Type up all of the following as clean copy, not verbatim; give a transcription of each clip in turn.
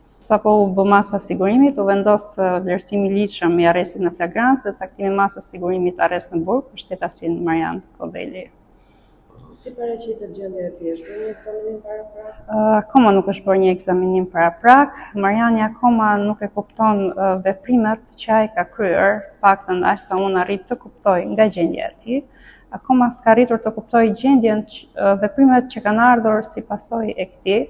Sapo u bë masa sigurimit, u vendos vlerësimi i ligjshëm i arrestit në flagrancë dhe caktimi masës sigurimit arrest në burg për shtetasin Marian Kodeli. Si paraqitet gjendja e tij? Është një ekzaminim paraprak? Akoma nuk është bërë një ekzaminim paraprak. Mariani akoma nuk e kupton veprimet që ai ka kryer, paktën aq sa unë arrit të kuptoj nga gjendja e tij. Akoma s'ka arritur të kuptoj gjendjen, veprimet që kanë ardhur si pasojë e këtij.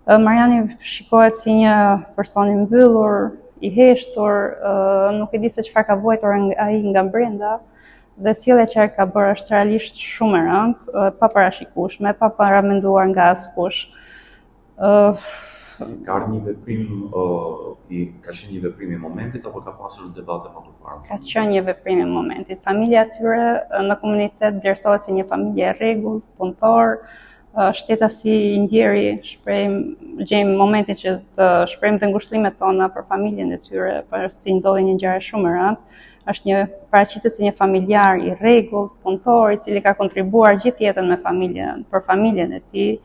Mariani shikohet si një person i mbyllur, i heshtur, nuk e di se çfarë ka vuajtur ai nga brenda. Dhe sjellja që ai ka bërë është realisht shumë e rëndë, pa parashikueshme, pa paramenduar nga askush. Ka ardhur një veprim ka qenë një veprim i momentit apo ka pasur debate më parë? Ka qenë një veprim i momentit. Familja e tyre në komunitet vlerësohet si një familje e rregullt, punëtor, shtetasi i ndjeri, gjejmë momentin që të shprehim të ngushëllimet tona për familjen e tyre, për si ndodhi një ngjarje shumë e rëndë. Është paraqitet si një familjar i rregullt, punëtor, i cili ka kontribuar gjithë jetën për familjen e tij.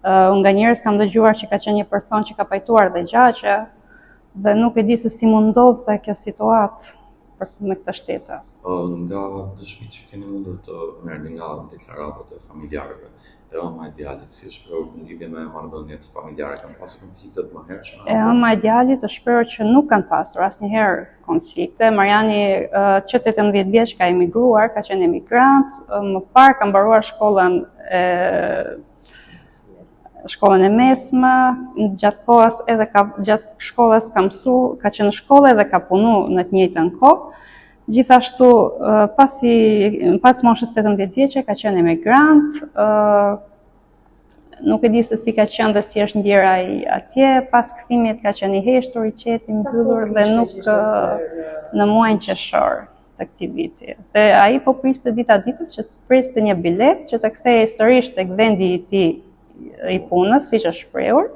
Unë nga njerëz kam dëgjuar që ka qenë një person që ka pajtuar dhe gjaqe dhe nuk e di se si mund ndodhte kjo situatë me këtë shtetas. Nga dëshmitë që keni mundur të merrni nga deklaratat e familjarëve, ëma e djalit si është shprehur në lidhje me marrëdhëniet familjare, kanë pasur konflikte të mëhershme? Ëma e djalit është shprehur që nuk kanë pasur asnjëherë konflikte. Mariani që 18 vjeç ka emigruar, ka qenë emigrant, më parë ka mbaruar shkollën e mesme, gjatë shkollës ka qenë në shkollë edhe ka punu në të njëjtën kohë. Gjithashtu, pas moshës 18 vjeçe ka qenë emigrant, nuk e di se si ka qenë dhe si është ndjera ai atje, pas kthimit ka qenë i heshtur, i qetë, i mbyllur dhe nuk në muajin qershor të këtij viti. Dhe ai po priste dita ditës që të priste një bilet që të kthehej sërish tek vendi i tij i punës, siç është shprehur.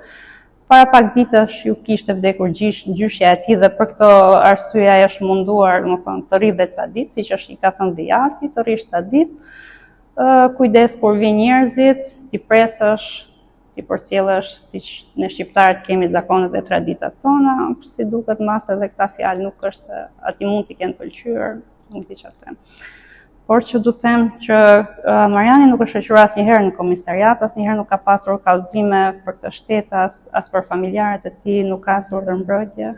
Para pak ditësh ju kishte vdekur gjyshja e tij dhe për këtë arsye ai është munduar, të rri vetë sa ditë, siç është i ka thënë Dhiati, të rrish sa ditë. Kujdes kur vijnë njerëzit, ti presësh, ti përcjellësh, siç ne shqiptarët kemi zakonet dhe traditat tona, si duket mas edhe këta fjalë nuk është se aty mund t'i kenë pëlqyer, nuk di çfarë të them. Por që du them që Mariani nuk është shoqëruar asnjëherë në komisariat, asnjëherë nuk ka pasur kallëzime për këtë shtetas, as për familjarët e tij, nuk ka asur ndërmbrojtje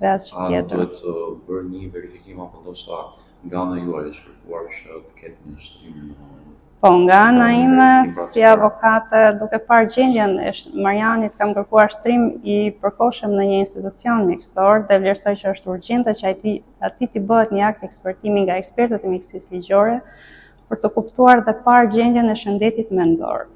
dhe as tjetër. Duhet bërë një verifikim apo ndoshta nga ana juaj është kërkuar që të ketë një shtrim? Po, nga ana ime, si avokate, duke parë gjendjen e Marianit, kam kërkuar shtrim i përkohshëm në një institucion mjekësor dhe vlerësoj që është urgjente që atij t'i bëhet një akt ekspertimi nga ekspertët e mjekësisë ligjore për të kuptuar dhe parë gjendjen e shëndetit mendor.